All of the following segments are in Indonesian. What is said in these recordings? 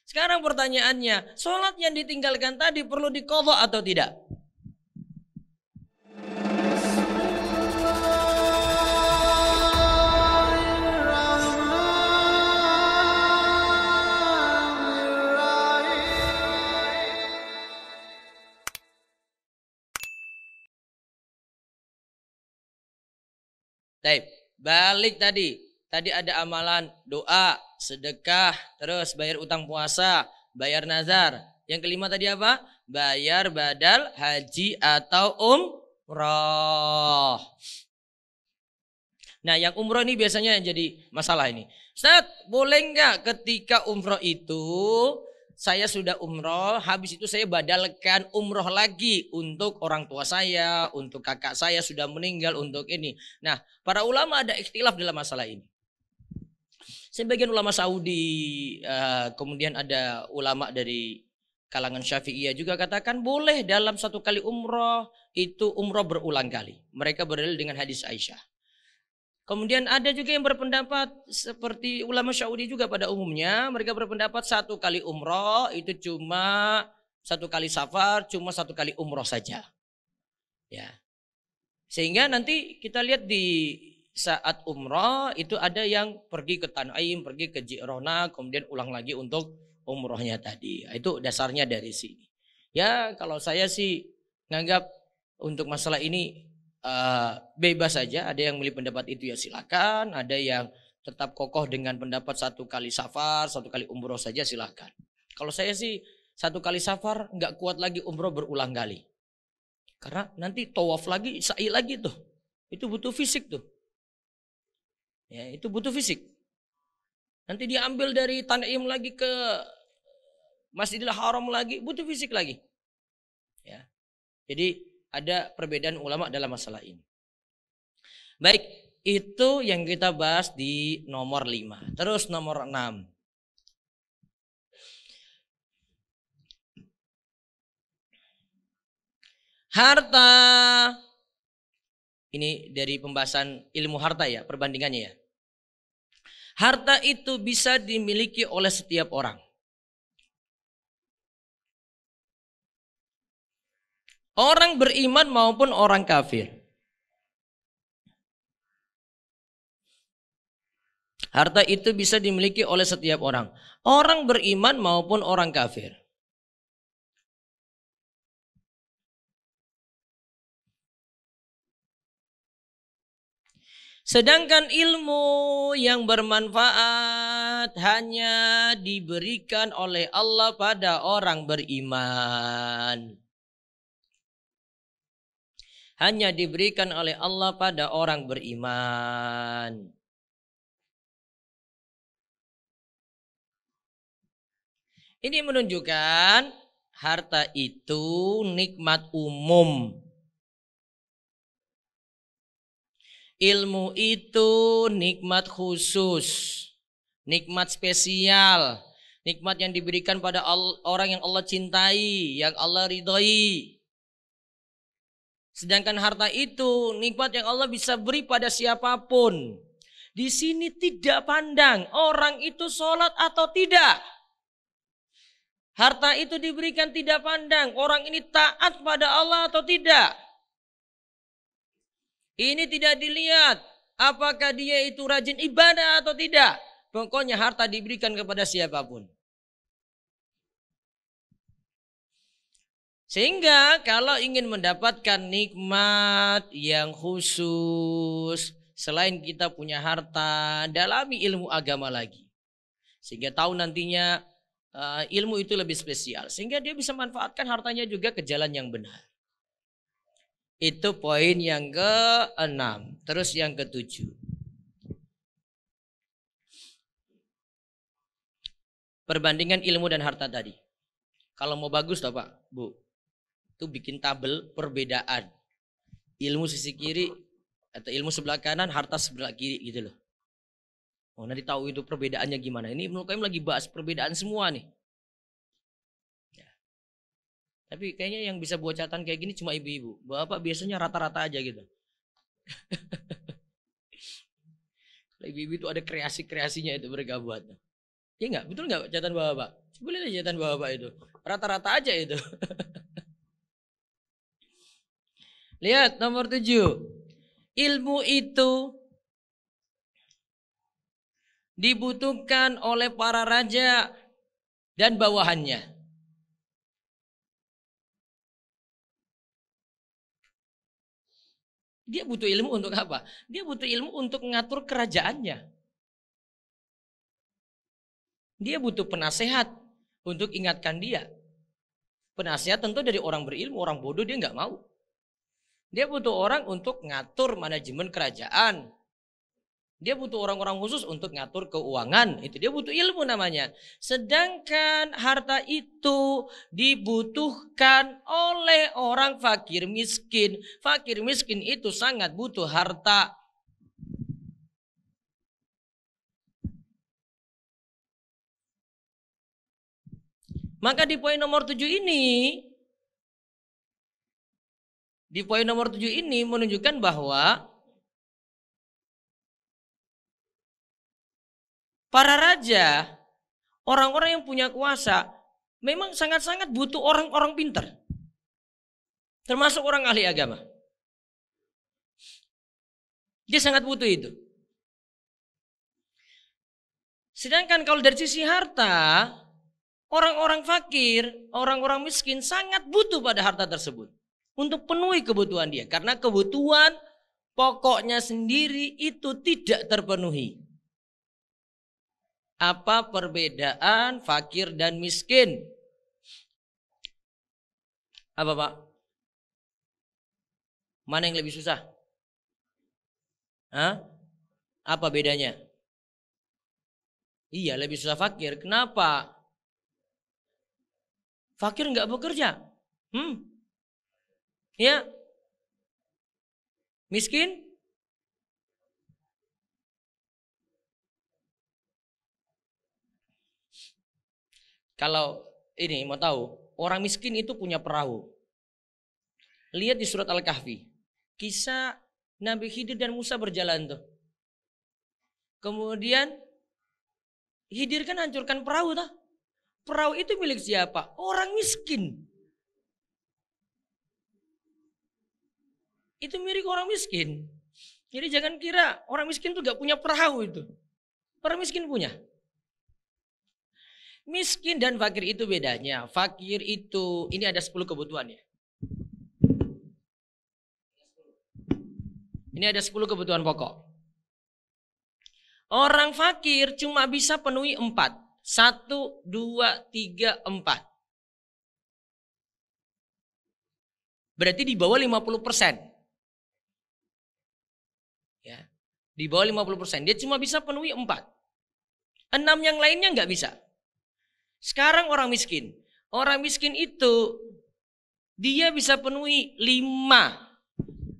Sekarang pertanyaannya, sholat yang ditinggalkan tadi perlu diqadha atau tidak? Baik, balik tadi. Tadi ada amalan doa, sedekah, terus bayar utang puasa, bayar nazar. Yang kelima tadi apa? Bayar badal haji atau umroh. Nah, yang umroh ini biasanya yang jadi masalah ini. Ustaz, boleh nggak ketika umroh itu saya sudah umroh, habis itu saya badalkan umroh lagi untuk orang tua saya, untuk kakak saya sudah meninggal, untuk ini. Nah, para ulama ada ikhtilaf dalam masalah ini. Sebagian ulama Saudi, kemudian ada ulama dari kalangan Syafi'iyah juga katakan boleh dalam satu kali umroh itu umroh berulang kali. Mereka berdalil dengan hadis Aisyah. Kemudian ada juga yang berpendapat seperti ulama Saudi juga pada umumnya. Mereka berpendapat satu kali umroh itu cuma satu kali safar, cuma satu kali umroh saja. Ya. Sehingga nanti kita lihat di saat umroh itu ada yang pergi ke Tan'im, pergi ke Ji'rona, kemudian ulang lagi untuk umrohnya tadi. Itu dasarnya dari sini. Ya kalau saya sih nganggap untuk masalah ini bebas saja. Ada yang milih pendapat itu ya silakan. Ada yang tetap kokoh dengan pendapat satu kali safar, satu kali umroh saja silakan. Kalau saya sih satu kali safar nggak kuat lagi umroh berulang kali. Karena nanti tawaf lagi, sa'i lagi tuh. Itu butuh fisik tuh. Ya, itu butuh fisik. Nanti diambil dari Tan'im lagi ke Masjidil Haram lagi, butuh fisik lagi. Ya. Jadi ada perbedaan ulama dalam masalah ini. Baik, itu yang kita bahas di nomor 5. Terus nomor 6. Harta. Ini dari pembahasan ilmu harta ya, perbandingannya ya. Harta itu bisa dimiliki oleh setiap orang. Orang beriman maupun orang kafir. Harta itu bisa dimiliki oleh setiap orang. Orang beriman maupun orang kafir. Sedangkan ilmu yang bermanfaat hanya diberikan oleh Allah pada orang beriman. Hanya diberikan oleh Allah pada orang beriman. Ini menunjukkan harta itu nikmat umum. Ilmu itu nikmat khusus, nikmat spesial, nikmat yang diberikan pada orang yang Allah cintai, yang Allah ridhoi. Sedangkan harta itu nikmat yang Allah bisa beri pada siapapun. Di sini tidak pandang orang itu sholat atau tidak. Harta itu diberikan tidak pandang orang ini taat pada Allah atau tidak. Ini tidak dilihat apakah dia itu rajin ibadah atau tidak. Pokoknya harta diberikan kepada siapapun. Sehingga kalau ingin mendapatkan nikmat yang khusus, selain kita punya harta, dalami ilmu agama lagi. Sehingga tahu nantinya ilmu itu lebih spesial. Sehingga dia bisa manfaatkan hartanya juga ke jalan yang benar. Itu poin yang ke-6. Terus yang ke-7. Perbandingan ilmu dan harta tadi. Kalau mau bagus toh Pak, Bu. Itu bikin tabel perbedaan. Ilmu sisi kiri atau ilmu sebelah kanan, harta sebelah kiri gitu loh. Oh, nanti tahu itu perbedaannya gimana. Ini Ibnu Qayyim lagi bahas perbedaan semua nih. Ya. Tapi kayaknya yang bisa buat catatan kayak gini cuma ibu-ibu. Bapak biasanya rata-rata aja gitu. Ibu-ibu itu ada kreasi-kreasinya itu mereka buat. Iya enggak? Betul enggak catatan Bapak? Coba lihat aja catatan Bapak itu. Rata-rata aja itu. Lihat nomor 7. Ilmu itu dibutuhkan oleh para raja dan bawahannya. Dia butuh ilmu untuk apa? Dia butuh ilmu untuk mengatur kerajaannya. Dia butuh penasehat untuk ingatkan dia. Penasehat tentu dari orang berilmu, orang bodoh dia nggak mau. Dia butuh orang untuk ngatur manajemen kerajaan. Dia butuh orang-orang khusus untuk ngatur keuangan. Itu dia butuh ilmu namanya. Sedangkan harta itu dibutuhkan oleh orang fakir miskin. Fakir miskin itu sangat butuh harta. Maka di poin nomor 7 ini, menunjukkan bahwa para raja, orang-orang yang punya kuasa, memang sangat-sangat butuh orang-orang pintar. Termasuk orang ahli agama. Dia sangat butuh itu. Sedangkan kalau dari sisi harta, orang-orang fakir, orang-orang miskin sangat butuh pada harta tersebut. Untuk penuhi kebutuhan dia. Karena kebutuhan pokoknya sendiri itu tidak terpenuhi. Apa perbedaan fakir dan miskin? Apa Pak? Mana yang lebih susah? Hah? Apa bedanya? Iya, lebih susah fakir. Kenapa? Fakir nggak bekerja. Ya. Miskin? Kalau ini mau tahu, orang miskin itu punya perahu. Lihat di surat Al-Kahfi. Kisah Nabi Khidir dan Musa berjalan tuh. Kemudian Khidir kan hancurkan perahu tuh. Perahu itu milik siapa? Orang miskin. Itu milik orang miskin. Jadi jangan kira orang miskin tuh gak punya perahu itu. Orang miskin punya. Miskin dan fakir itu bedanya. Fakir itu, ini ada 10 kebutuhan ya. Ini ada 10 kebutuhan pokok. Orang fakir cuma bisa penuhi 4. 1, 2, 3, 4. Berarti di bawah 50%. Ya, di bawah 50%. Dia cuma bisa penuhi 4. 6 yang lainnya nggak bisa. Sekarang orang miskin. Orang miskin itu dia bisa penuhi 5,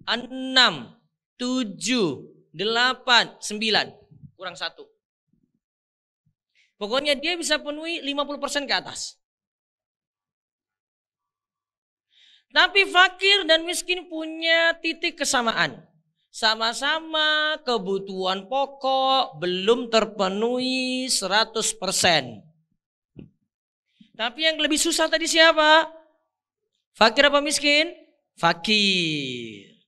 6, 7, 8, 9. Kurang 1. Pokoknya dia bisa penuhi 50% ke atas. Tapi fakir dan miskin punya titik kesamaan. Sama-sama kebutuhan pokok belum terpenuhi 100%. Tapi yang lebih susah tadi siapa? Fakir apa miskin? Fakir.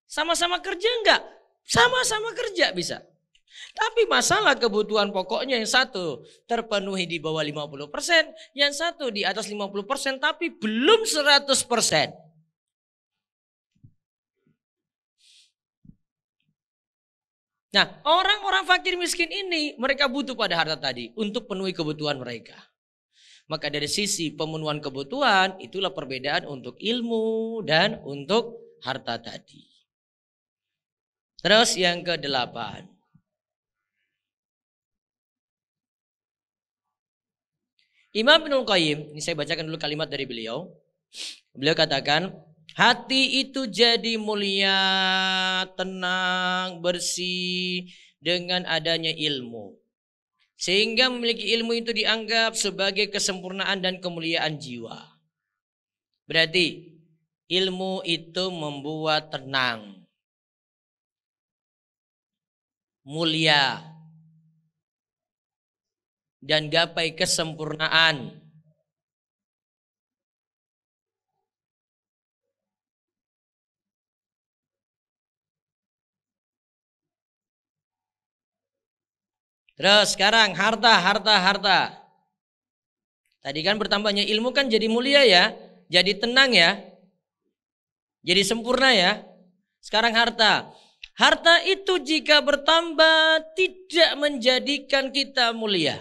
Sama-sama kerja enggak? Sama-sama kerja bisa. Tapi masalah kebutuhan pokoknya yang satu terpenuhi di bawah 50%, yang satu di atas 50% tapi belum 100%. Nah, orang-orang fakir miskin ini mereka butuh pada harta tadi untuk penuhi kebutuhan mereka. Maka dari sisi pemenuhan kebutuhan itulah perbedaan untuk ilmu dan untuk harta tadi. Terus yang ke-8. Imam Ibnul Qayyim, ini saya bacakan dulu kalimat dari beliau. Beliau katakan, hati itu jadi mulia, tenang, bersih dengan adanya ilmu. Sehingga memiliki ilmu itu dianggap sebagai kesempurnaan dan kemuliaan jiwa. Berarti ilmu itu membuat tenang. mulia, dan gapai kesempurnaan. Terus sekarang harta. Tadi kan bertambahnya ilmu kan jadi mulia ya, jadi tenang ya, jadi sempurna ya. Sekarang harta. Harta itu jika bertambah tidak menjadikan kita mulia.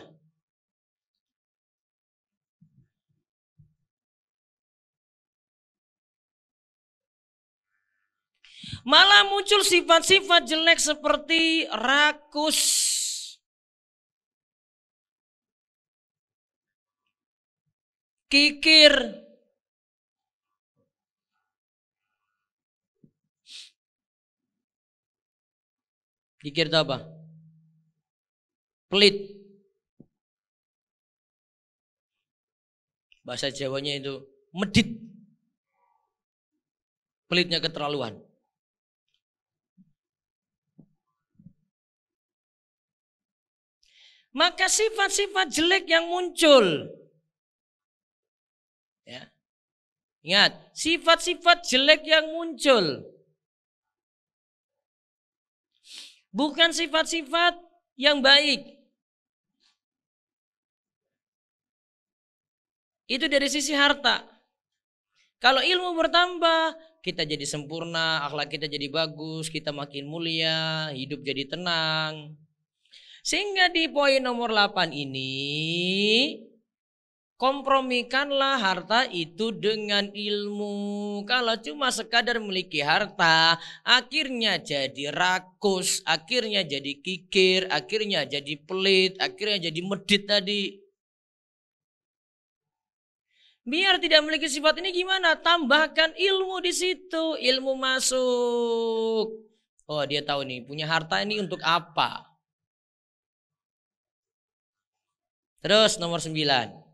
Malah muncul sifat-sifat jelek seperti rakus, kikir, kikir itu apa? Pelit. Bahasa Jawanya itu medit. Pelitnya keterlaluan. Maka sifat-sifat jelek yang muncul, ya. Ingat, sifat-sifat jelek yang muncul bukan sifat-sifat yang baik. Itu dari sisi harta. Kalau ilmu bertambah, kita jadi sempurna, akhlak kita jadi bagus, kita makin mulia, hidup jadi tenang. Sehingga di poin nomor 8 ini, kompromikanlah harta itu dengan ilmu. Kalau cuma sekadar memiliki harta, akhirnya jadi rakus, akhirnya jadi kikir, akhirnya jadi pelit, akhirnya jadi medit tadi. Biar tidak memiliki sifat ini gimana? Tambahkan ilmu di situ, ilmu masuk. Oh, dia tahu nih, punya harta ini untuk apa? Terus nomor 9.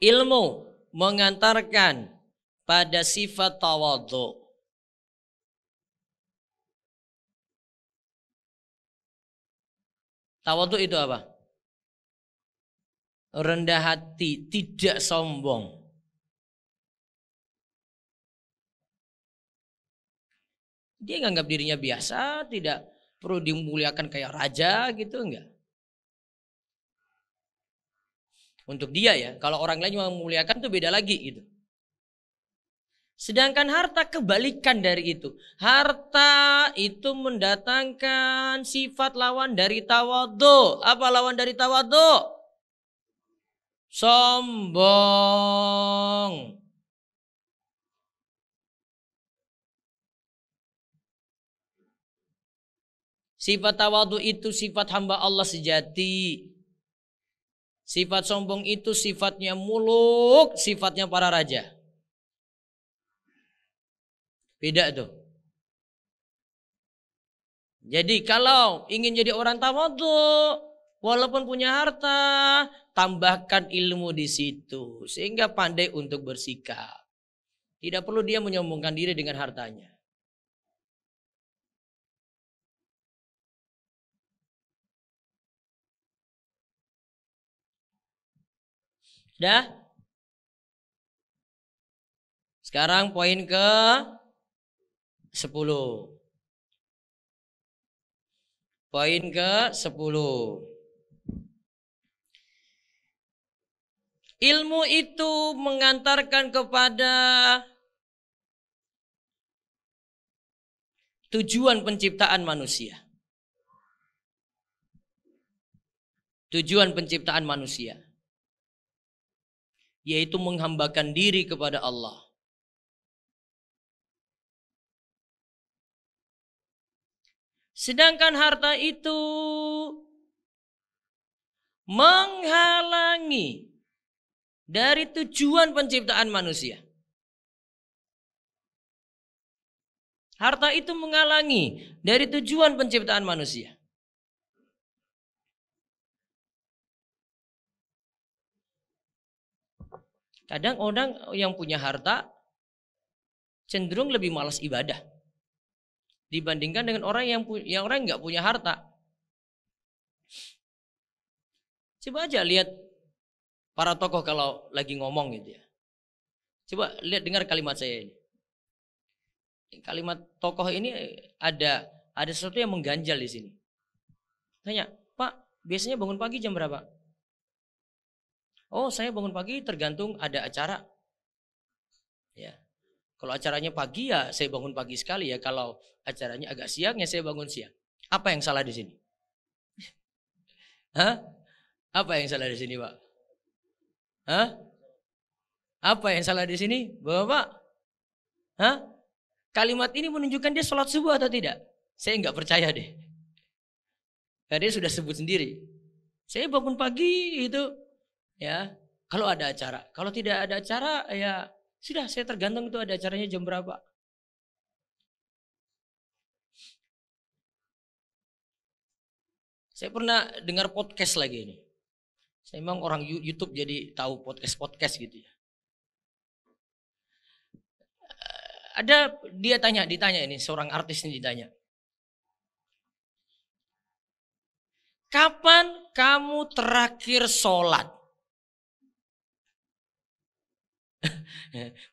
Ilmu mengantarkan pada sifat tawadhu. Tawadhu itu apa? Rendah hati, tidak sombong. Dia nganggap dirinya biasa, tidak perlu dimuliakan kayak raja gitu, enggak. Untuk dia ya, kalau orang lain yang memuliakan itu beda lagi gitu. Sedangkan harta kebalikan dari itu. Harta itu mendatangkan sifat lawan dari tawadhu. Apa lawan dari tawadhu? Sombong. Sifat tawadhu itu sifat hamba Allah sejati. Sifat sombong itu sifatnya muluk, sifatnya para raja. Beda tuh. Jadi kalau ingin jadi orang tawadhu, walaupun punya harta, tambahkan ilmu di situ sehingga pandai untuk bersikap. Tidak perlu dia menyombongkan diri dengan hartanya. Dah? Sekarang poin ke 10. Poin ke 10. Ilmu itu mengantarkan kepada tujuan penciptaan manusia. Tujuan penciptaan manusia, yaitu menghambakan diri kepada Allah. Sedangkan harta itu menghalangi dari tujuan penciptaan manusia. Harta itu menghalangi dari tujuan penciptaan manusia. Kadang orang yang punya harta cenderung lebih malas ibadah dibandingkan dengan orang yang orang nggak punya harta. Coba aja lihat para tokoh kalau lagi ngomong gitu ya. Coba lihat, dengar kalimat saya ini. Kalimat tokoh ini ada sesuatu yang mengganjal di sini. Tanya, Pak, biasanya bangun pagi jam berapa? Oh, saya bangun pagi tergantung ada acara. Ya. Kalau acaranya pagi ya saya bangun pagi sekali ya. Kalau acaranya agak siang ya saya bangun siang. Apa yang salah di sini? Hah? Apa yang salah di sini, Pak? Hah? Apa yang salah di sini, Bapak? Hah? Kalimat ini menunjukkan dia sholat subuh atau tidak? Saya nggak percaya deh. Karena dia sudah sebut sendiri. Saya bangun pagi itu ya kalau ada acara. Kalau tidak ada acara ya sudah, saya tergantung itu ada acaranya jam berapa. Saya pernah dengar podcast lagi ini. Saya memang orang YouTube jadi tahu podcast gitu ya. Ada ditanya ini, seorang artis ini ditanya. Kapan kamu terakhir sholat?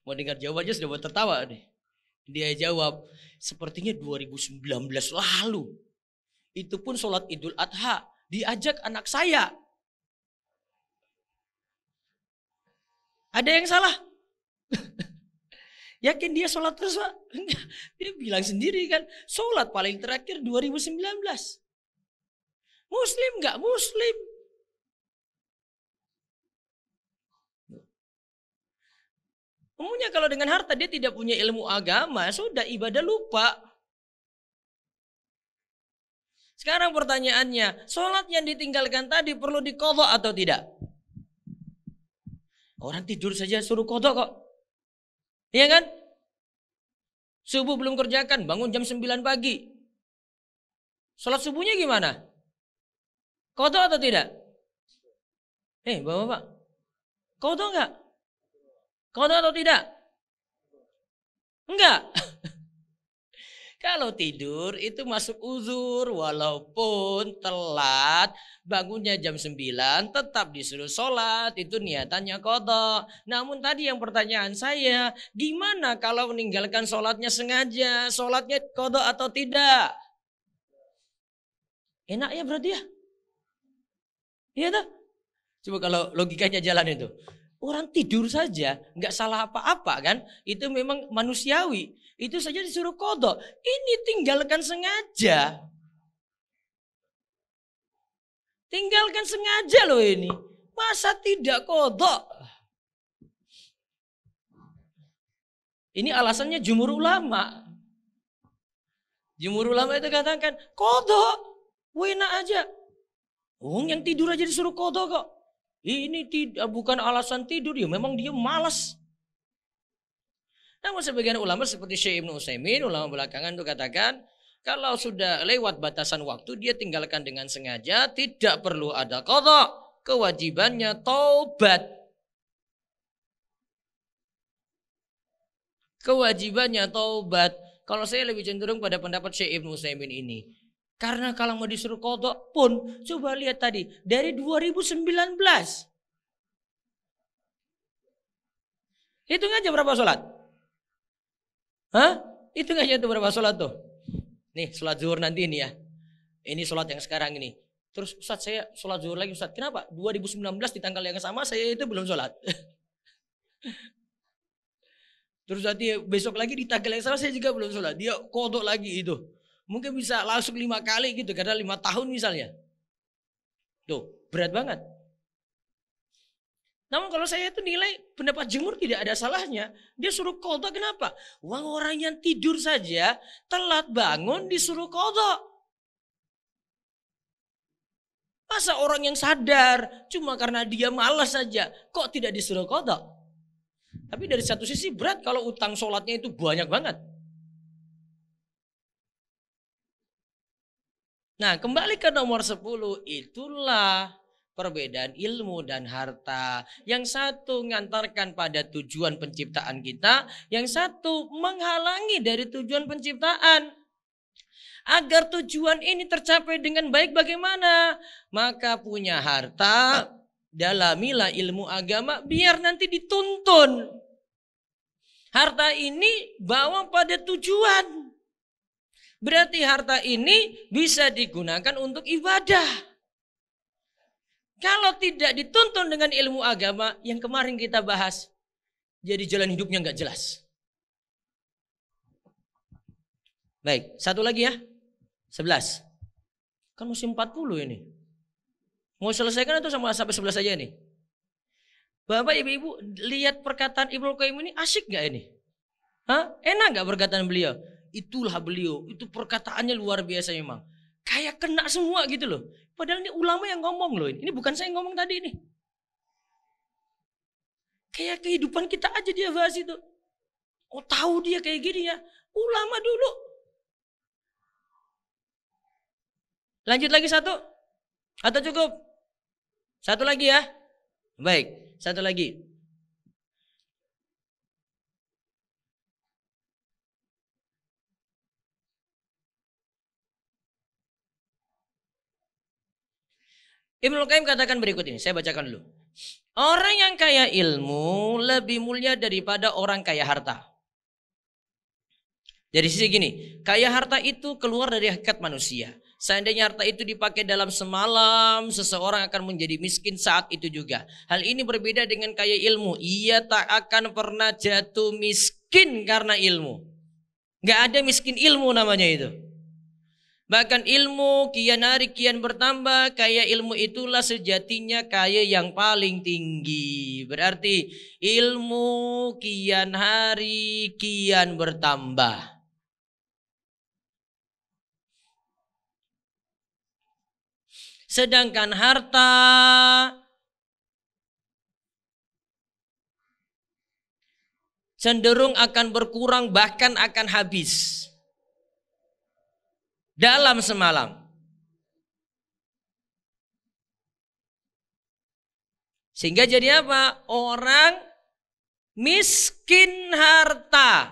Mau dengar jawabannya sudah buat tertawa nih. Dia jawab, sepertinya 2019 lalu. Itu pun sholat Idul Adha. Diajak anak saya. Ada yang salah? Yakin dia sholat terus, Pak? Dia bilang sendiri kan, sholat paling terakhir 2019. Muslim nggak Muslim? Umumnya kalau dengan harta dia tidak punya ilmu agama, sudah ibadah lupa. Sekarang pertanyaannya, sholat yang ditinggalkan tadi perlu diqadha atau tidak? Orang tidur saja suruh qadha kok. Iya kan? Subuh belum kerjakan, bangun jam 9 pagi. Sholat subuhnya gimana? Qadha atau tidak? Bapak-bapak, qadha enggak? Qadha atau tidak? Enggak. Kalau tidur itu masuk uzur, walaupun telat, bangunnya jam 9 tetap disuruh sholat, itu niatannya qadha. Namun tadi yang pertanyaan saya, gimana kalau meninggalkan sholatnya sengaja, sholatnya qadha atau tidak? Enak ya berarti ya? Iya tak? Coba kalau logikanya jalan itu. Orang tidur saja, nggak salah apa-apa kan? Itu memang manusiawi. Itu saja disuruh qadha. Ini tinggalkan sengaja. Tinggalkan sengaja loh ini. Masa tidak qadha? Ini alasannya jumhur ulama. Jumhur ulama itu katakan qadha. Wena aja. Yang tidur aja disuruh qadha kok. Ini tidak, bukan alasan tidur, ya memang dia malas. Namun sebagian ulama seperti Syekh Ibnu Utsaimin, ulama belakangan itu katakan, kalau sudah lewat batasan waktu dia tinggalkan dengan sengaja, tidak perlu ada qadha, kewajibannya taubat. Kewajibannya taubat. Kalau saya lebih cenderung pada pendapat Syekh Ibnu Utsaimin ini. Karena kalau mau disuruh qadha pun, coba lihat tadi, dari 2019. Hitung aja berapa sholat? Hah? Hitung aja itu berapa sholat tuh? Nih sholat zuhur nanti ini ya. Ini sholat yang sekarang ini. Terus Ustaz, saya sholat zuhur lagi Ustaz. Kenapa? 2019 di tanggal yang sama saya itu belum sholat. Terus nanti besok lagi di tanggal yang sama saya juga belum sholat. Dia qadha lagi itu. Mungkin bisa langsung 5 kali gitu, karena 5 tahun misalnya. Tuh, berat banget. Namun kalau saya itu nilai pendapat jumhur tidak ada salahnya. Dia suruh qadha kenapa? Orang yang tidur saja telat bangun disuruh qadha. Masa orang yang sadar cuma karena dia malas saja kok tidak disuruh qadha? Tapi dari satu sisi berat kalau utang sholatnya itu banyak banget. Nah, kembali ke nomor 10, itulah Perbedaan ilmu dan harta. Yang satu mengantarkan pada tujuan penciptaan kita, yang satu menghalangi dari tujuan penciptaan. Agar tujuan ini tercapai dengan baik bagaimana? Maka punya harta, dalamilah ilmu agama biar nanti dituntun. Harta ini bawa pada tujuan. Berarti harta ini bisa digunakan untuk ibadah. Kalau tidak dituntun dengan ilmu agama yang kemarin kita bahas, jadi jalan hidupnya nggak jelas. Baik, satu lagi ya. 11. Kan musim 40 ini. Mau selesaikan atau sampai 11 aja nih? Bapak ibu-ibu lihat perkataan Ibnu Qayyim ini asik gak ini? Hah? Enak gak perkataan beliau? Itulah beliau. Itu perkataannya luar biasa memang. Kayak kena semua gitu loh. Padahal ini ulama yang ngomong loh. Ini bukan saya yang ngomong tadi ini. Kayak kehidupan kita aja dia bahas itu. Oh tahu dia kayak gini ya. Ulama dulu. Lanjut lagi satu. Atau cukup? Satu lagi ya. Baik, satu lagi. Ibnu Qayyim katakan berikut ini, saya bacakan dulu. Orang yang kaya ilmu lebih mulia daripada orang kaya harta. Dari sisi gini, kaya harta itu keluar dari hakikat manusia. Seandainya harta itu dipakai dalam semalam, seseorang akan menjadi miskin saat itu juga. Hal ini berbeda dengan kaya ilmu. Ia tak akan pernah jatuh miskin karena ilmu. Gak ada miskin ilmu namanya itu. Bahkan ilmu kian hari kian bertambah, kaya ilmu itulah sejatinya kaya yang paling tinggi. Berarti ilmu kian hari kian bertambah. Sedangkan harta cenderung akan berkurang bahkan akan habis. Dalam semalam. Sehingga jadi apa? Orang miskin harta.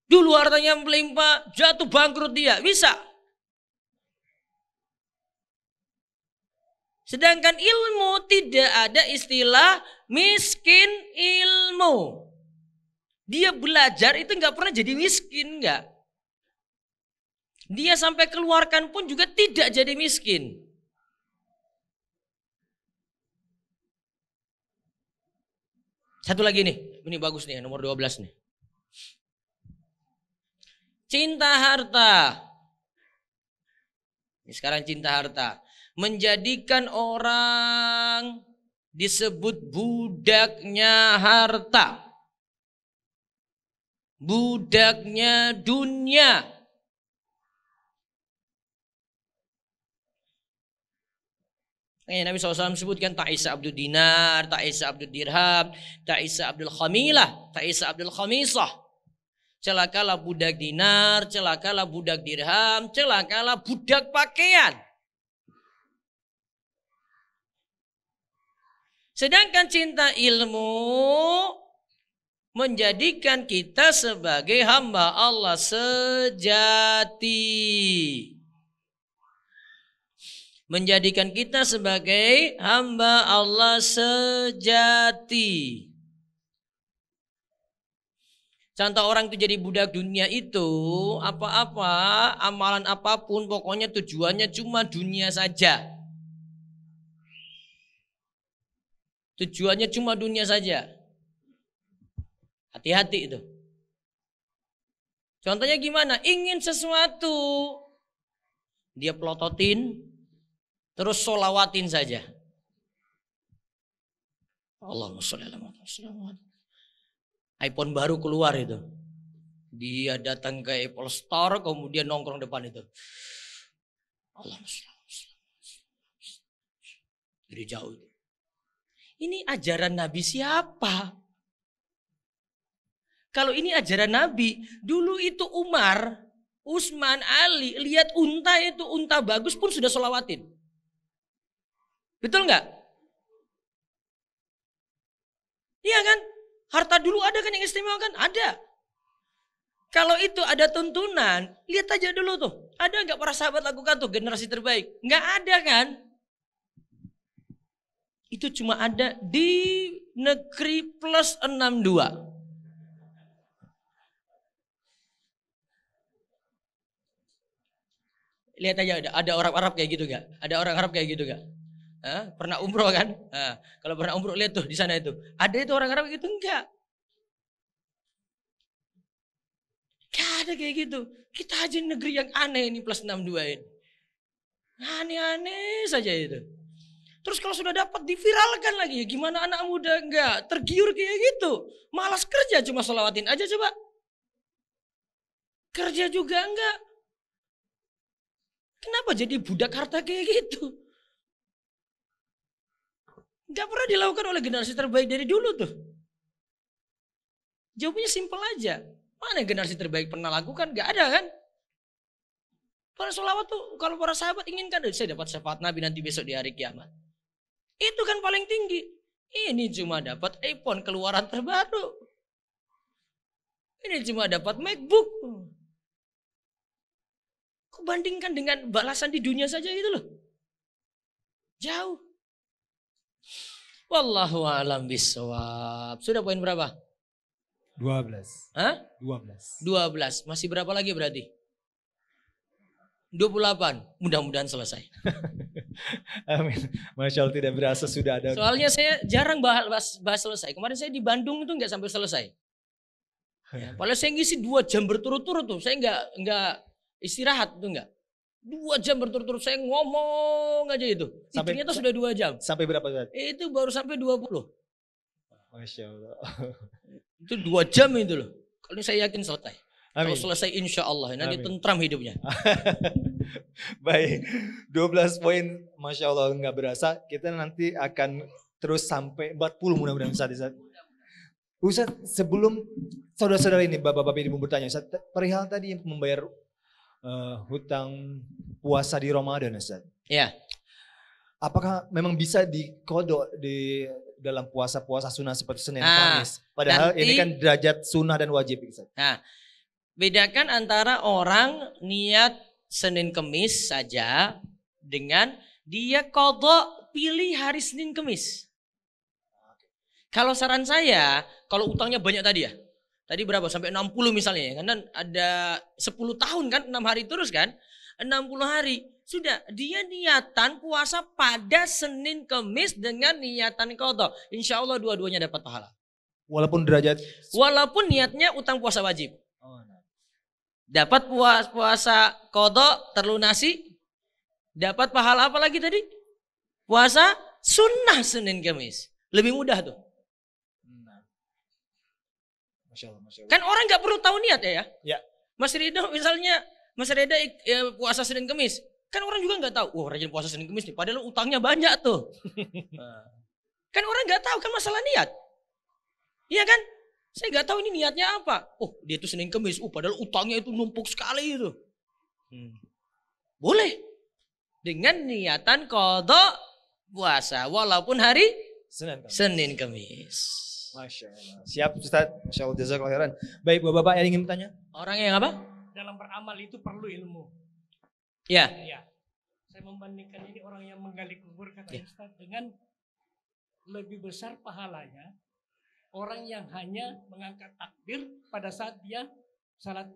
Dulu hartanya melimpah, jatuh bangkrut dia. Bisa. Sedangkan ilmu tidak ada istilah miskin ilmu. Dia belajar itu nggak pernah jadi miskin, nggak. Dia sampai keluarkan pun juga tidak jadi miskin. Satu lagi nih, ini bagus nih, nomor 12 nih. Cinta harta. Ini sekarang cinta harta. Menjadikan orang disebut budaknya harta. Budaknya dunia. Nabi SAW sebutkan Ta'isa Abdul Dinar, Ta'isa Abdul Dirham, Ta'isa Abdul Khamilah, Ta'isa Abdul Khamisah. Celakalah budak dinar, celakalah budak dirham, celakalah budak pakaian. Sedangkan cinta ilmu menjadikan kita sebagai hamba Allah sejati. Menjadikan kita sebagai hamba Allah sejati. Contoh orang itu jadi budak dunia itu, apa-apa, amalan apapun, pokoknya tujuannya cuma dunia saja. Tujuannya cuma dunia saja. Hati-hati itu. Contohnya gimana? Ingin sesuatu, dia pelototin, terus sholawatin saja. Allahumma sholli ala Muhammad. iPhone baru keluar itu. Dia datang ke Apple Store, kemudian nongkrong depan itu. Allahumma sholli. Dari jauh itu. Ini ajaran Nabi siapa? Kalau ini ajaran Nabi, dulu itu Umar Utsman, Ali, lihat unta itu, unta bagus pun sudah sholawatin. Betul nggak? Iya kan? Harta dulu ada kan yang istimewa kan? Ada. Kalau itu ada tuntunan, lihat aja dulu tuh. Ada nggak para sahabat lakukan tuh generasi terbaik? Nggak ada kan? Itu cuma ada di negeri plus 62. Lihat aja ada orang Arab kayak gitu gak? Ada orang Arab kayak gitu gak? Pernah umroh kan? Kalau pernah umroh lihat tuh di sana itu. Ada itu orang Arab gitu enggak? Gak ada kayak gitu. Kita aja negeri yang aneh ini plus 62 ini. Aneh-aneh saja itu. Terus kalau sudah dapat diviralkan lagi. Gimana anak muda enggak tergiur kayak gitu. Malas kerja cuma sholawatin aja coba. Kerja juga enggak. Kenapa jadi budak harta kayak gitu? Gak pernah dilakukan oleh generasi terbaik dari dulu tuh. Jawabnya simpel aja. Mana generasi terbaik pernah lakukan? Gak ada kan? Para sholawat tuh kalau para sahabat inginkan, saya dapat syafaat Nabi nanti besok di hari kiamat. Itu kan paling tinggi. Ini cuma dapat iPhone keluaran terbaru. Ini cuma dapat MacBook. Kau bandingkan dengan balasan di dunia saja gitu loh. Jauh. Wallahu a'lam bishawab. Sudah poin berapa? 12. Hah? 12. 12. Masih berapa lagi berarti? 28. Mudah-mudahan selesai. Amin. Masya Allah, tidak berasa sudah ada. Soalnya saya jarang bahas selesai. Kemarin saya di Bandung itu nggak sampai selesai. Ya, padahal saya ngisi 2 jam berturut-turut tuh. Saya nggak istirahat tuh nggak. 2 jam berturut-turut saya ngomong aja itu. Ternyata sudah 2 jam. Sampai berapa saat? Itu baru sampai 20. Masya Allah. Itu 2 jam itu loh. Kalau saya yakin selesai. Amin. Kalau selesai insya Allah nanti tentram hidupnya. Baik, 12 poin, Masya Allah nggak berasa. Kita nanti akan terus sampai 40 mudah-mudahan Ustaz. Ustaz, sebelum saudara-saudara ini, bapak-bapak ibu bertanya, Ustaz, perihal tadi membayar hutang puasa di Ramadan, Ustaz. Ya. Apakah memang bisa dikodok di dalam puasa-puasa sunnah seperti Senin Kamis? Padahal nanti, ini kan derajat sunnah dan wajib, Ustaz. Nah, bedakan antara orang niat Senin Kemis saja dengan dia kodok pilih hari Senin Kemis. Kalau saran saya, kalau utangnya banyak tadi ya. Tadi berapa? Sampai 60 misalnya ya. Karena ada 10 tahun kan, 6 hari terus kan. 60 hari. Sudah, dia niatan puasa pada Senin Kemis dengan niatan kodok. Insya Allah dua-duanya dapat pahala. Walaupun niatnya utang puasa wajib. Dapat puasa kodok terlunasi. Dapat pahala apa lagi tadi? Puasa sunnah Senin Kemis. Lebih mudah tuh. Masya Allah. Kan orang gak perlu tahu niat ya. Ya. Mas Ridho misalnya, Mas Reda puasa Senin Kemis. Kan orang juga gak tahu, rajin puasa Senin Kemis nih. Padahal utangnya banyak tuh. Kan orang gak tahu kan masalah niat. Iya kan? Saya gak tahu ini niatnya apa. Oh dia tuh Senin Kemis. Padahal utangnya itu numpuk sekali itu. Boleh. Dengan niatan kodok puasa. Walaupun hari Senin Kemis. Masya Allah. Siap Ustaz. Masya Allah. Jazakallah khairan. Baik bapak-bapak yang ingin bertanya. Orang yang apa? Dalam beramal itu perlu ilmu. Ya. Ya. Saya membandingkan ini orang yang menggali kubur kata Ustaz dengan lebih besar pahalanya orang yang hanya mengangkat takbir pada saat dia salat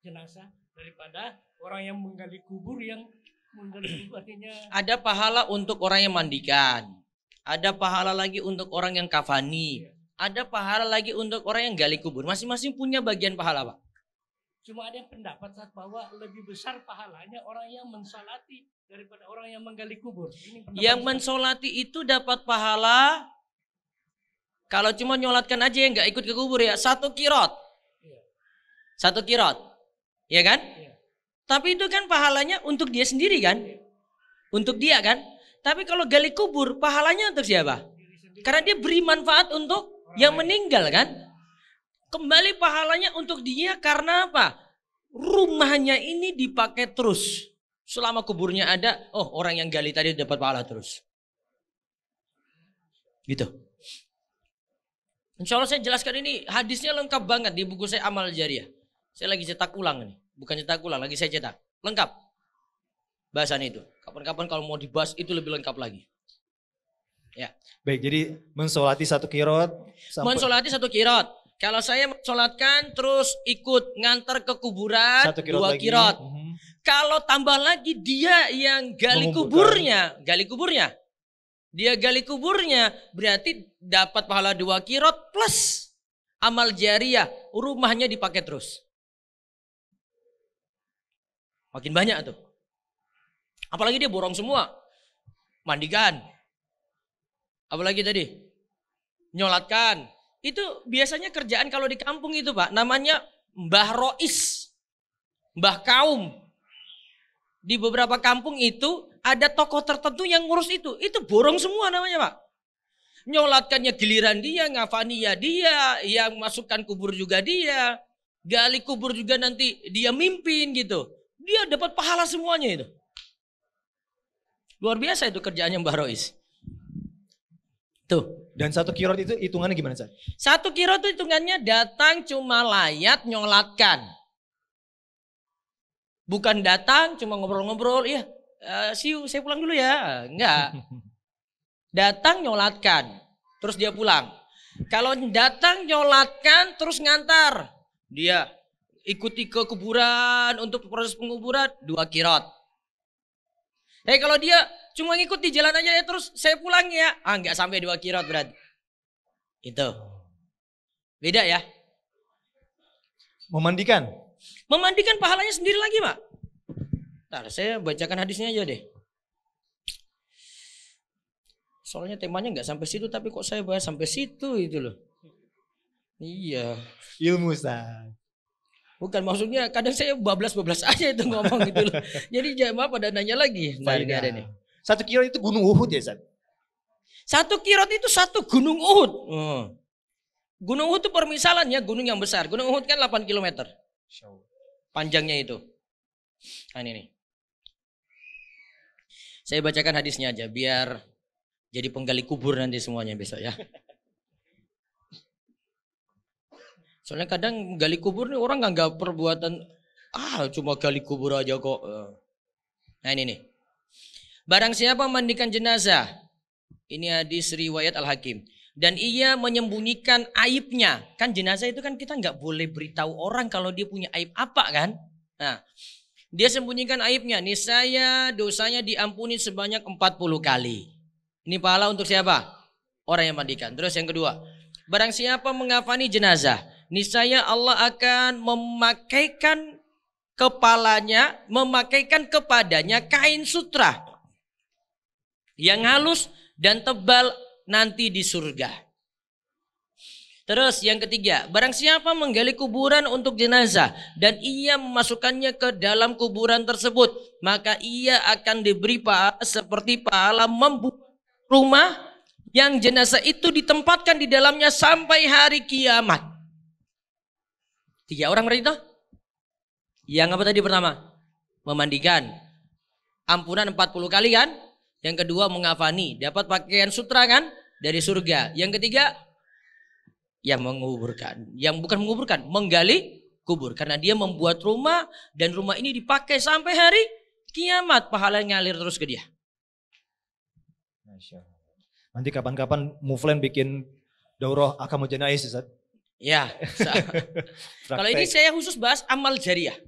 jenazah daripada orang yang menggali kubur yang menggali kubur artinya ada pahala untuk orang yang mandikan. Ada pahala lagi untuk orang yang kafani. Ada pahala lagi untuk orang yang gali kubur. Masing-masing punya bagian pahala, Pak. Cuma ada yang pendapat saat bahwa lebih besar pahalanya orang yang mensolati daripada orang yang menggali kubur. Yang mensolati itu dapat pahala. Kalau cuma nyolatkan aja yang nggak ikut ke kubur ya 1 kirot. 1 kirot. Ya kan? Tapi itu kan pahalanya untuk dia sendiri kan? Untuk dia kan? Tapi kalau gali kubur pahalanya untuk siapa? Karena dia beri manfaat untuk yang meninggal kan? Kembali pahalanya untuk dia karena apa? rumahnya ini dipakai terus. Selama kuburnya ada, oh orang yang gali tadi dapat pahala terus. Gitu. Insya Allah saya jelaskan ini hadisnya lengkap banget di buku saya Amal Jariah. Saya lagi cetak ulang nih. Bukan cetak ulang, lagi saya cetak. Lengkap. Bahasan itu. Kapan-kapan kalau mau dibahas itu lebih lengkap lagi. Ya. Baik, jadi mensolati 1 kirot. Mensolati 1 kirot. Kalau saya mensolatkan terus ikut ngantar ke kuburan 1 kirot 2 lagi. kirot. Kalau tambah lagi dia yang gali kuburnya. Dia gali kuburnya berarti dapat pahala 2 kirot plus amal jariah. Rumahnya dipakai terus. Makin banyak tuh. Apalagi dia borong semua. Mandikan. Apalagi tadi? Nyolatkan. Itu biasanya kerjaan kalau di kampung itu Pak. Namanya Mbah Rois. Mbah Kaum. Di beberapa kampung itu ada tokoh tertentu yang ngurus itu. Itu borong semua namanya Pak. Nyolatkannya giliran dia, ngafani ya dia, yang masukkan kubur juga dia, gali kubur juga nanti dia mimpin gitu. Dia dapat pahala semuanya itu. Luar biasa itu kerjaannya Mbah Rois. Tuh. Dan 1 kirot itu hitungannya gimana, Ustaz? 1 kirot itu hitungannya datang cuma layat nyolatkan. Bukan datang cuma ngobrol-ngobrol, iya siu saya pulang dulu ya. Enggak. Datang nyolatkan, terus dia pulang. Kalau datang nyolatkan terus ngantar, dia ikuti ke kuburan untuk proses penguburan 2 kirot. Kalau dia cuma ngikut di jalan aja ya terus saya pulang ya, enggak sampai 2 kirot berarti. Itu. Beda ya. Memandikan Pahalanya sendiri lagi Pak. Ntar saya bacakan hadisnya aja deh. Soalnya temanya nggak sampai situ tapi kok saya bahas sampai situ itu loh. Iya. ilmu, Ustaz. Bukan maksudnya kadang saya bablas-bablas aja itu ngomong gitu loh. Jadi jamaah pada nanya lagi. Nah ini ada nih. 1 kirot itu gunung Uhud ya, Ustaz? 1 kirot itu 1 gunung Uhud. Gunung Uhud itu permisalan ya, gunung yang besar. Gunung Uhud kan 8 km. Panjangnya itu. Nah ini nih. Saya bacakan hadisnya aja biar jadi penggali kubur nanti semuanya besok ya. Soalnya kadang gali kubur nih orang nggak perbuatan cuma gali kubur aja kok. Nah ini nih. Barang siapa memandikan jenazah. Ini hadis riwayat Al-Hakim. Dan ia menyembunyikan aibnya. Kan jenazah itu kan kita nggak boleh beritahu orang kalau dia punya aib apa kan. Nah, dia sembunyikan aibnya. Niscaya dosanya diampuni sebanyak 40 kali. Ini pahala untuk siapa? Orang yang mandikan. Terus yang kedua. Barang siapa mengafani jenazah. Niscaya Allah akan memakaikan kepadanya kain sutra. Yang halus dan tebal nanti di surga. Terus yang ketiga, barang siapa menggali kuburan untuk jenazah dan ia memasukkannya ke dalam kuburan tersebut, maka ia akan diberi pahala seperti pahala membuat rumah yang jenazah itu ditempatkan di dalamnya sampai hari kiamat. 3 orang berarti itu? Yang apa tadi pertama? Memandikan. Ampunan 40 kali kan? Yang kedua mengafani, dapat pakaian sutra kan? Dari surga. Yang ketiga yang menguburkan, yang bukan menguburkan, menggali kubur karena dia membuat rumah dan rumah ini dipakai sampai hari kiamat, pahala ngalir terus ke dia. Masya Allah. Nanti kapan-kapan Muflen bikin daurah akamu janais, Ustaz. Ya. Kalau ini saya khusus bahas amal jariah.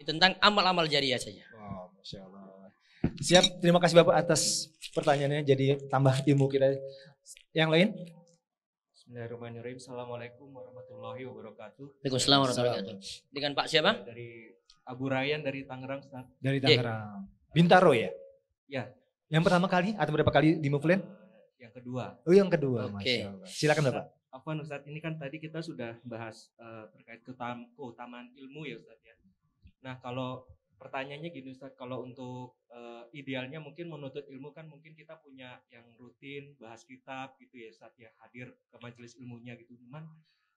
Tentang amal-amal jariah saja. Wow, Masya Allah. Siap, terima kasih Bapak atas pertanyaannya, jadi tambah ilmu kita. Yang lain? Bismillahirrahmanirrahim. Assalamualaikum warahmatullahi wabarakatuh. Waalaikumsalam warahmatullahi wabarakatuh. Dengan Pak siapa? Dari Abu Rayyan dari Tangerang, Ustaz. Dari Tangerang. Bintaro ya? Ya. Yang pertama kali atau berapa kali di Muflen? Yang kedua. Oh yang kedua, Oke. Masya Allah. Silakan Bapak. Afwan Ustaz, ini kan tadi kita sudah bahas terkait keutamaan ilmu ya Ustaz ya. Nah kalau pertanyaannya gini Ustaz, kalau untuk idealnya mungkin menuntut ilmu kan mungkin kita punya yang rutin bahas kitab gitu ya Ustaz ya, hadir ke majelis ilmunya gitu. Cuman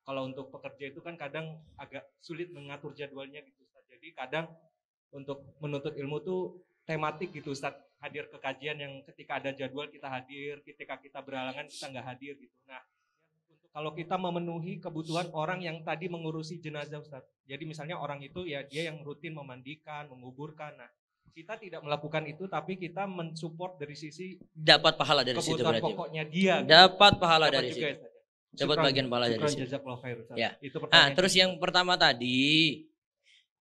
kalau untuk pekerja itu kan kadang agak sulit mengatur jadwalnya gitu Ustaz. Jadi kadang untuk menuntut ilmu tuh tematik gitu Ustaz. Hadir ke kajian yang ketika ada jadwal kita hadir, ketika kita berhalangan kita nggak hadir gitu. Nah, kalau kita memenuhi kebutuhan orang yang tadi mengurusi jenazah Ustaz. Jadi misalnya orang itu ya dia yang rutin memandikan, menguburkan. Nah, kita tidak melakukan itu tapi kita mensupport dari sisi Dapat pahala dari situ kebutuhan berarti. pokoknya dia. Dapat pahala Dapat dari juga situ. ya, Ustaz. Dapat bagian pahala dari Syukran situ. jazakallahu khair, Ustaz. Ya. Itu Nah, pertanyaan terus kedua. yang pertama tadi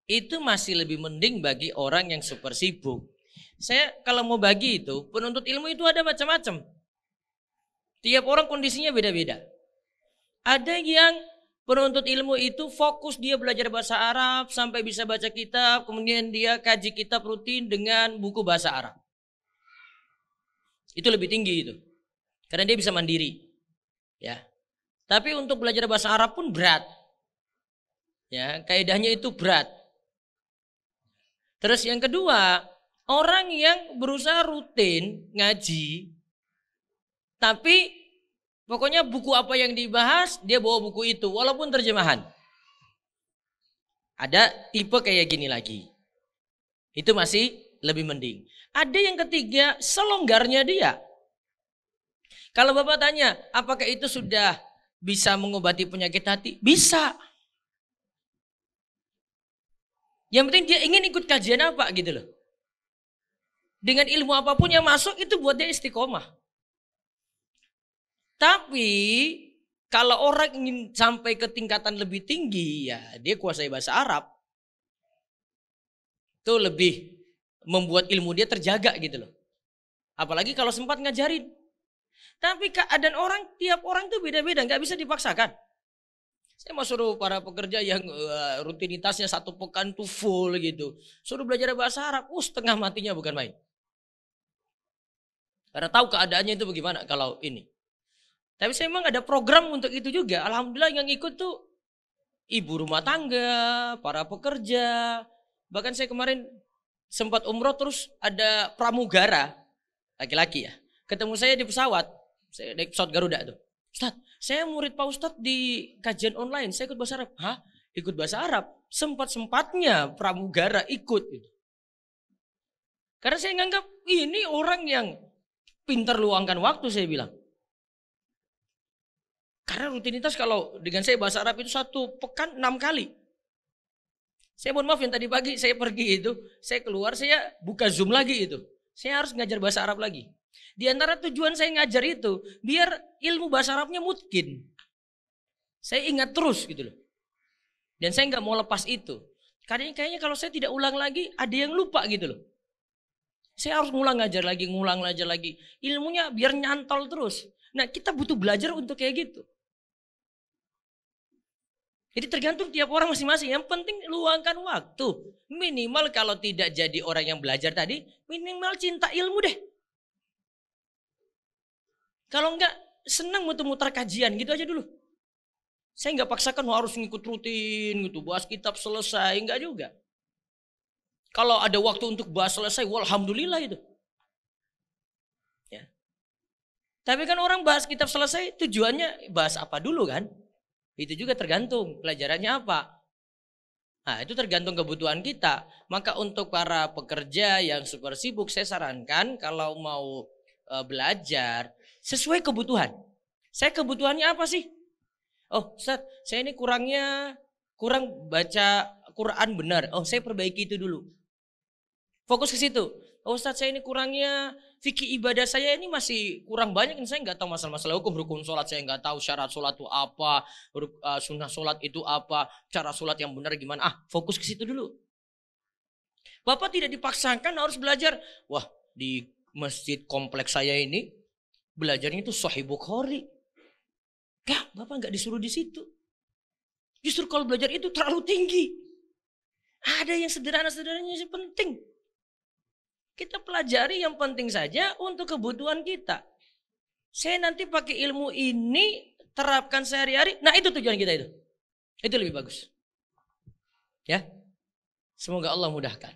itu masih lebih mending bagi orang yang super sibuk. Saya kalau mau bagi itu, penuntut ilmu itu ada macam-macam. Tiap orang kondisinya beda-beda. Ada yang penuntut ilmu itu fokus dia belajar bahasa Arab sampai bisa baca kitab, kemudian dia kaji kitab rutin dengan buku bahasa Arab. Itu lebih tinggi itu. Karena dia bisa mandiri. Ya. Tapi untuk belajar bahasa Arab pun berat. Ya, kaidahnya itu berat. Terus yang kedua, orang yang berusaha rutin ngaji, tapi pokoknya buku apa yang dibahas, dia bawa buku itu, walaupun terjemahan. Ada tipe kayak gini lagi. Itu masih lebih mending. Ada yang ketiga, selonggarnya dia. Kalau Bapak tanya, apakah itu sudah bisa mengobati penyakit hati? Bisa. Yang penting dia ingin ikut kajian apa gitu loh. Dengan ilmu apapun yang masuk itu buat dia istiqomah. Tapi kalau orang ingin sampai ke tingkatan lebih tinggi, ya dia kuasai bahasa Arab. Itu lebih membuat ilmu dia terjaga gitu loh. Apalagi kalau sempat ngajarin. Tapi keadaan orang, tiap orang itu beda-beda, nggak bisa dipaksakan. Saya mau suruh para pekerja yang rutinitasnya 1 pekan tuh full gitu. Suruh belajar bahasa Arab, setengah matinya bukan main. Karena tahu keadaannya itu bagaimana kalau ini. Tapi saya memang ada program untuk itu juga. Alhamdulillah yang ikut tuh ibu rumah tangga, para pekerja. Bahkan saya kemarin sempat umroh terus ada pramugara, laki-laki ya. Ketemu saya di pesawat, saya naik pesawat Garuda tuh. Ustaz, saya murid Pak Ustadz di kajian online, saya ikut bahasa Arab. Hah? Ikut bahasa Arab? Sempat-sempatnya pramugara ikut. Karena saya nganggap ini orang yang pintar luangkan waktu, saya bilang. Karena rutinitas kalau dengan saya bahasa Arab itu 1 pekan 6 kali. Saya mohon maaf yang tadi pagi saya pergi itu, saya keluar, saya buka Zoom lagi itu. Saya harus ngajar bahasa Arab lagi. Di antara tujuan saya ngajar itu, biar ilmu bahasa Arabnya mungkin. Saya ingat terus gitu loh. Dan saya nggak mau lepas itu. Karena kayaknya kalau saya tidak ulang lagi, ada yang lupa gitu loh. Saya harus ngulang ngajar lagi. Ilmunya biar nyantol terus. Nah, kita butuh belajar untuk kayak gitu. Jadi tergantung tiap orang masing-masing. Yang penting luangkan waktu. Minimal kalau tidak jadi orang yang belajar tadi, minimal cinta ilmu deh. Kalau enggak, senang muter-muter kajian gitu aja dulu. Saya enggak paksakan harus ngikut rutin gitu, bahas kitab selesai, enggak juga. Kalau ada waktu untuk bahas selesai, walhamdulillah itu. Ya. Tapi kan orang bahas kitab selesai tujuannya bahas apa dulu kan? Itu juga tergantung pelajarannya apa. Nah, itu tergantung kebutuhan kita. Maka untuk para pekerja yang super sibuk, saya sarankan kalau mau belajar sesuai kebutuhan. Saya kebutuhannya apa sih? Oh, Ustaz, saya ini kurang baca Quran benar. Oh, saya perbaiki itu dulu. Fokus ke situ. Oh, Ustaz, saya ini kurangnya fikih ibadah saya ini masih kurang banyak. Saya nggak tahu masalah-masalah hukum rukun sholat. Saya nggak tahu syarat sholat itu apa, sunnah sholat itu apa, cara sholat yang benar gimana. Fokus ke situ dulu. Bapak tidak dipaksakan harus belajar. Wah, di masjid kompleks saya ini belajarnya itu Sahih Bukhari. Enggak, Bapak nggak disuruh di situ. Justru kalau belajar itu terlalu tinggi. Ada yang sederhana-sederhananya sih penting. Kita pelajari yang penting saja untuk kebutuhan kita. Saya nanti pakai ilmu ini terapkan sehari-hari. Nah, itu tujuan kita itu. Itu lebih bagus. Ya. Semoga Allah mudahkan.